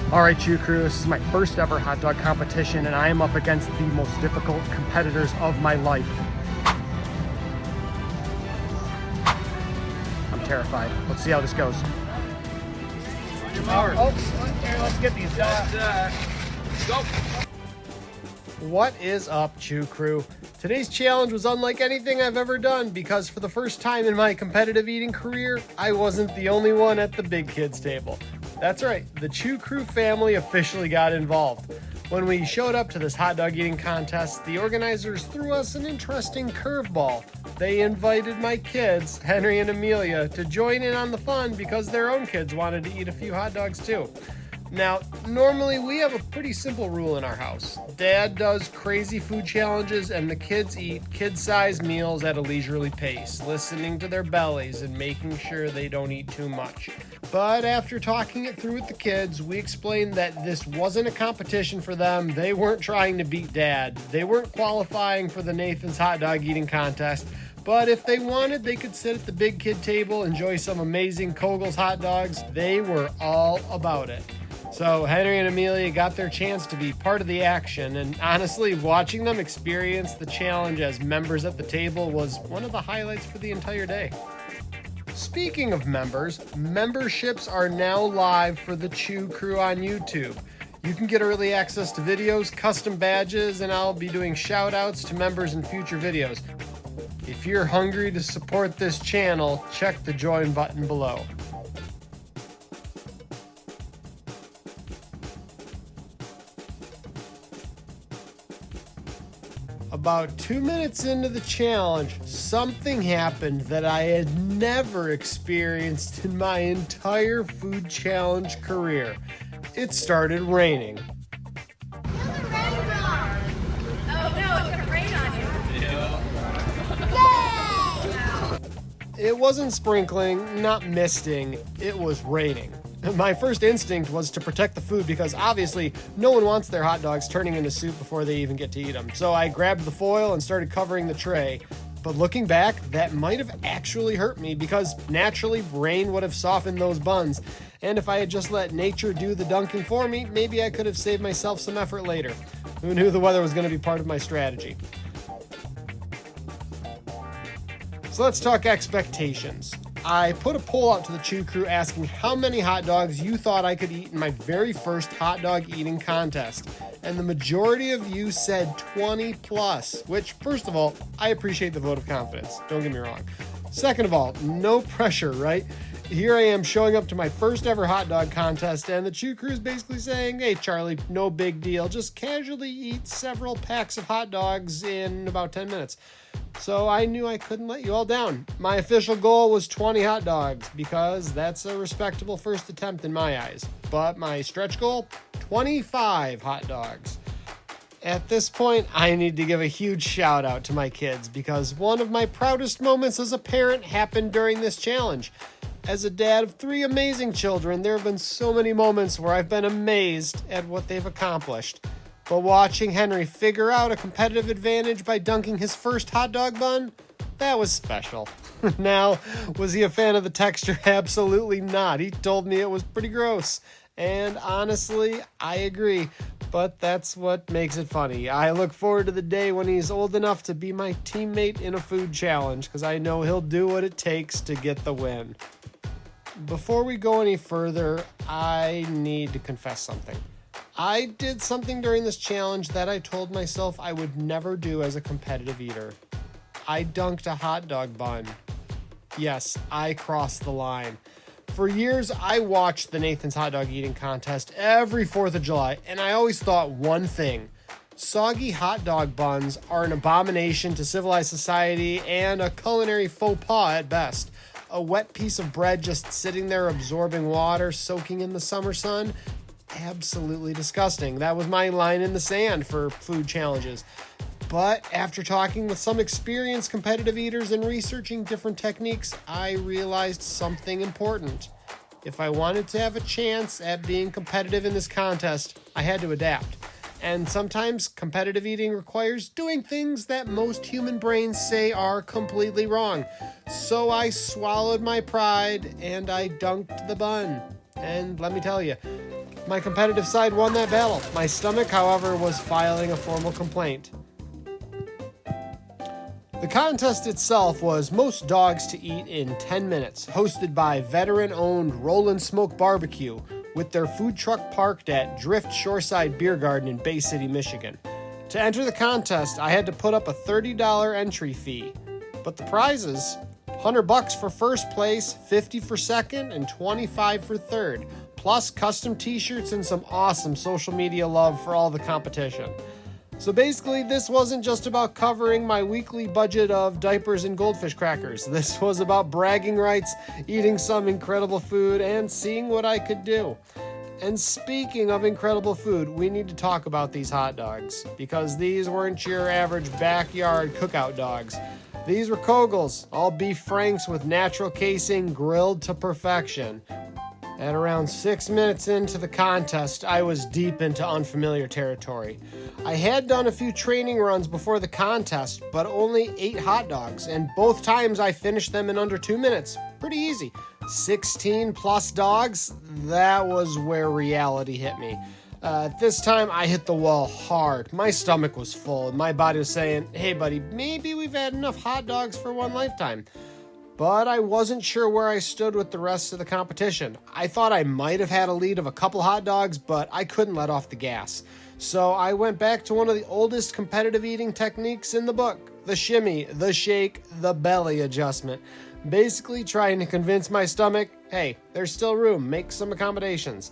All right, Chew Crew, this is my first ever hot dog competition, and I am up against the most difficult competitors of my life. I'm terrified. Let's see how this goes. On your mark. Oh, here, let's get these done. Go. What is up, Chew Crew? Today's challenge was unlike anything I've ever done because for the first time in my competitive eating career, I wasn't the only one at the big kids table. That's right, the Chew Crew family officially got involved. When we showed up to this hot dog eating contest, the organizers threw us an interesting curveball. They invited my kids, Henry and Amelia, to join in on the fun because their own kids wanted to eat a few hot dogs too. Now, normally we have a pretty simple rule in our house. Dad does crazy food challenges and the kids eat kid-sized meals at a leisurely pace, listening to their bellies and making sure they don't eat too much. But after talking it through with the kids, we explained that this wasn't a competition for them. They weren't trying to beat Dad. They weren't qualifying for the Nathan's hot dog eating contest. But if they wanted, they could sit at the big kid table, enjoy some amazing Kogel's hot dogs. They were all about it. So Henry and Amelia got their chance to be part of the action, and honestly, watching them experience the challenge as members at the table was one of the highlights for the entire day. Speaking of members, memberships are now live for the Chew Crew on YouTube. You can get early access to videos, custom badges, and I'll be doing shout outs to members in future videos. If you're hungry to support this channel, check the join button below. About 2 minutes into the challenge, something happened that I had never experienced in my entire food challenge career. It started raining. It wasn't sprinkling, not misting, it was raining. My first instinct was to protect the food because obviously no one wants their hot dogs turning into soup before they even get to eat them. So I grabbed the foil and started covering the tray. But looking back, that might have actually hurt me because naturally rain would have softened those buns. And if I had just let nature do the dunking for me, maybe I could have saved myself some effort later. Who knew the weather was going to be part of my strategy? So let's talk expectations. I put a poll out to the Chew Crew asking how many hot dogs you thought I could eat in my very first hot dog eating contest. And the majority of you said 20 plus, which first of all, I appreciate the vote of confidence. Don't get me wrong. Second of all, no pressure, right? Here I am showing up to my first ever hot dog contest and the Chew Crew is basically saying, hey Charlie, no big deal. Just casually eat several packs of hot dogs in about 10 minutes. So I knew I couldn't let you all down. My official goal was 20 hot dogs because that's a respectable first attempt in my eyes. But my stretch goal, 25 hot dogs. At this point, I need to give a huge shout out to my kids because one of my proudest moments as a parent happened during this challenge. As a dad of 3 amazing children, there have been so many moments where I've been amazed at what they've accomplished. But watching Henry figure out a competitive advantage by dunking his first hot dog bun, that was special. Now, was he a fan of the texture? Absolutely not. He told me it was pretty gross. And honestly, I agree. But that's what makes it funny. I look forward to the day when he's old enough to be my teammate in a food challenge because I know he'll do what it takes to get the win. Before we go any further, I need to confess something. I did something during this challenge that I told myself I would never do as a competitive eater. I dunked a hot dog bun. Yes, I crossed the line. For years, I watched the Nathan's hot dog eating contest every 4th of July, and I always thought one thing. Soggy hot dog buns are an abomination to civilized society and a culinary faux pas at best. A wet piece of bread just sitting there absorbing water, soaking in the summer sun. Absolutely disgusting. That was my line in the sand for food challenges. But after talking with some experienced competitive eaters and researching different techniques, I realized something important. If I wanted to have a chance at being competitive in this contest, I had to adapt. And sometimes competitive eating requires doing things that most human brains say are completely wrong. So I swallowed my pride and I dunked the bun. And let me tell you, My competitive side won that battle. My stomach, however, was filing a formal complaint. The contest itself was most dogs to eat in 10 minutes, hosted by veteran-owned Rollin' Smoke Barbecue, with their food truck parked at Drift Shoreside Beer Garden in Bay City, Michigan. To enter the contest, I had to put up a $30 entry fee. But the prizes, $100 for first place, $50 for second, and $25 for third, plus custom t-shirts and some awesome social media love for all the competition. So basically, this wasn't just about covering my weekly budget of diapers and goldfish crackers. This was about bragging rights, eating some incredible food, and seeing what I could do. And speaking of incredible food, we need to talk about these hot dogs, because these weren't your average backyard cookout dogs. These were Kogels, all beef franks with natural casing, grilled to perfection. At around 6 minutes into the contest, I was deep into unfamiliar territory. I had done a few training runs before the contest, but only 8 hot dogs, and both times I finished them in under 2 minutes. Pretty easy. 16 plus dogs, that was where reality hit me. At this time, I hit the wall hard. My stomach was full, and my body was saying, hey buddy, maybe we've had enough hot dogs for one lifetime. But I wasn't sure where I stood with the rest of the competition. I thought I might have had a lead of a couple hot dogs, but I couldn't let off the gas. So I went back to one of the oldest competitive eating techniques in the book, the shimmy, the shake, the belly adjustment. Basically trying to convince my stomach, hey, there's still room, make some accommodations.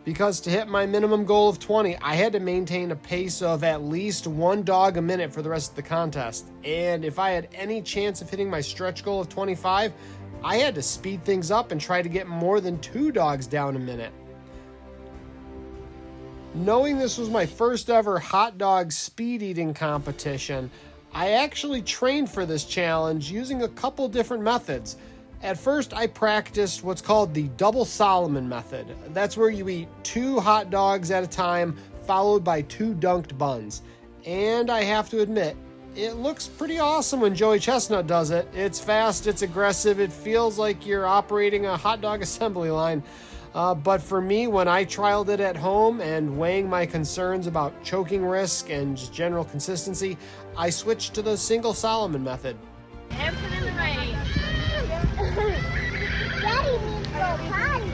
Because to hit my minimum goal of 20, I had to maintain a pace of at least 1 dog a minute for the rest of the contest. And if I had any chance of hitting my stretch goal of 25, I had to speed things up and try to get more than 2 dogs down a minute. Knowing this was my first ever hot dog speed eating competition, I actually trained for this challenge using a couple different methods. At first, I practiced what's called the double Solomon method. That's where you eat 2 hot dogs at a time, followed by 2 dunked buns. And I have to admit, it looks pretty awesome when Joey Chestnut does it. It's fast, it's aggressive, it feels like you're operating a hot dog assembly line. But for me, when I trialed it at home and weighing my concerns about choking risk and just general consistency, I switched to the single Solomon method. Hampton in the rain. Daddy needs to go potty.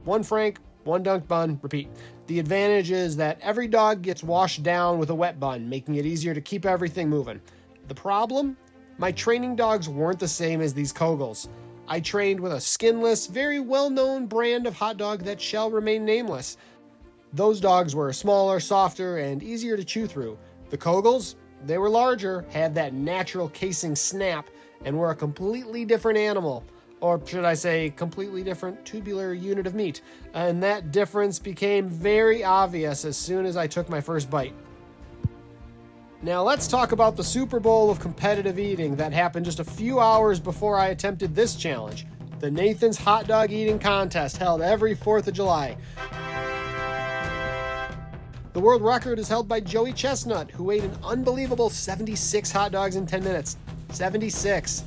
1 frank, 1 dunked bun, repeat. The advantage is that every dog gets washed down with a wet bun, making it easier to keep everything moving. The problem? My training dogs weren't the same as these Kogels. I trained with a skinless, very well-known brand of hot dog that shall remain nameless. Those dogs were smaller, softer, and easier to chew through. The Kogels, they were larger, had that natural casing snap, and were a completely different animal. Or should I say, completely different tubular unit of meat. And that difference became very obvious as soon as I took my first bite. Now let's talk about the Super Bowl of competitive eating that happened just a few hours before I attempted this challenge. The Nathan's Hot Dog Eating Contest, held every 4th of July. The world record is held by Joey Chestnut, who ate an unbelievable 76 hot dogs in 10 minutes. 76.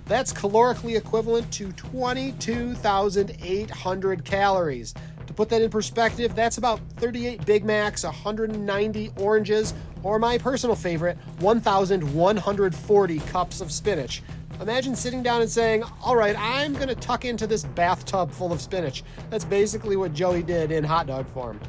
That's calorically equivalent to 22,800 calories. To put that in perspective, that's about 38 Big Macs, 190 oranges, or my personal favorite, 1,140 cups of spinach. Imagine sitting down and saying, all right, I'm going to tuck into this bathtub full of spinach. That's basically what Joey did in hot dog form.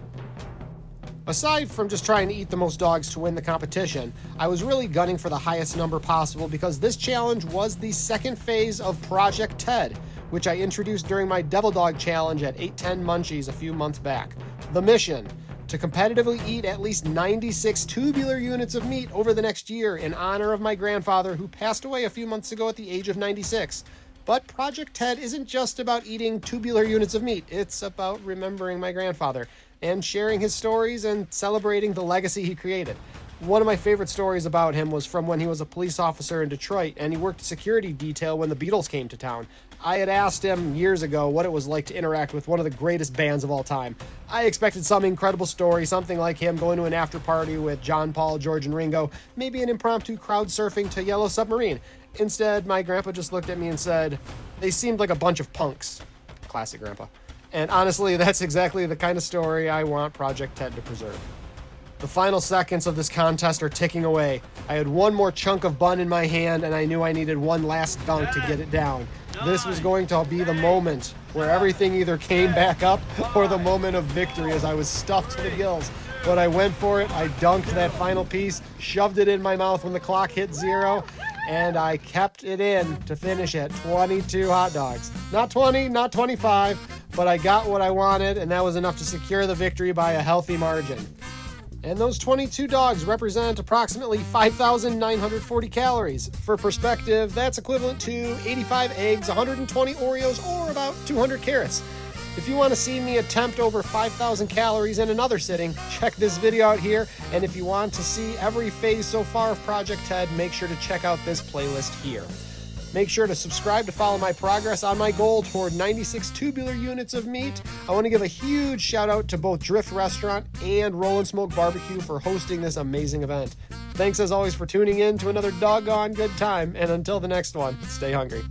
Aside from just trying to eat the most dogs to win the competition, I was really gunning for the highest number possible because this challenge was the second phase of Project Ted, which I introduced during my Devil Dog Challenge at 810 Munchies a few months back. The mission: to competitively eat at least 96 tubular units of meat over the next year in honor of my grandfather, who passed away a few months ago at the age of 96. But Project Ted isn't just about eating tubular units of meat. It's about remembering my grandfather and sharing his stories and celebrating the legacy he created. One of my favorite stories about him was from when he was a police officer in Detroit and he worked security detail when the Beatles came to town. I had asked him years ago what it was like to interact with one of the greatest bands of all time. I expected some incredible story, something like him going to an after party with John, Paul, George, and Ringo, maybe an impromptu crowd surfing to Yellow Submarine. Instead, my grandpa just looked at me and said, "They seemed like a bunch of punks." Classic grandpa. And honestly, that's exactly the kind of story I want Project Ted to preserve. The final seconds of this contest are ticking away. I had one more chunk of bun in my hand, and I knew I needed one last dunk to get it down. This was going to be the moment where everything either came back up or the moment of victory as I was stuffed to the gills. But I went for it. I dunked that final piece, shoved it in my mouth when the clock hit 0, and I kept it in to finish at 22 hot dogs. Not 20, not 25, but I got what I wanted, and that was enough to secure the victory by a healthy margin. And those 22 dogs represent approximately 5,940 calories. For perspective, that's equivalent to 85 eggs, 120 Oreos, or about 200 carrots. If you want to see me attempt over 5,000 calories in another sitting, check this video out here. And if you want to see every phase so far of Project Ted, make sure to check out this playlist here. Make sure to subscribe to follow my progress on my goal toward 96 tubular units of meat. I want to give a huge shout out to both Drift Restaurant and Roll and Smoke Barbecue for hosting this amazing event. Thanks as always for tuning in to another doggone good time, and until the next one, stay hungry.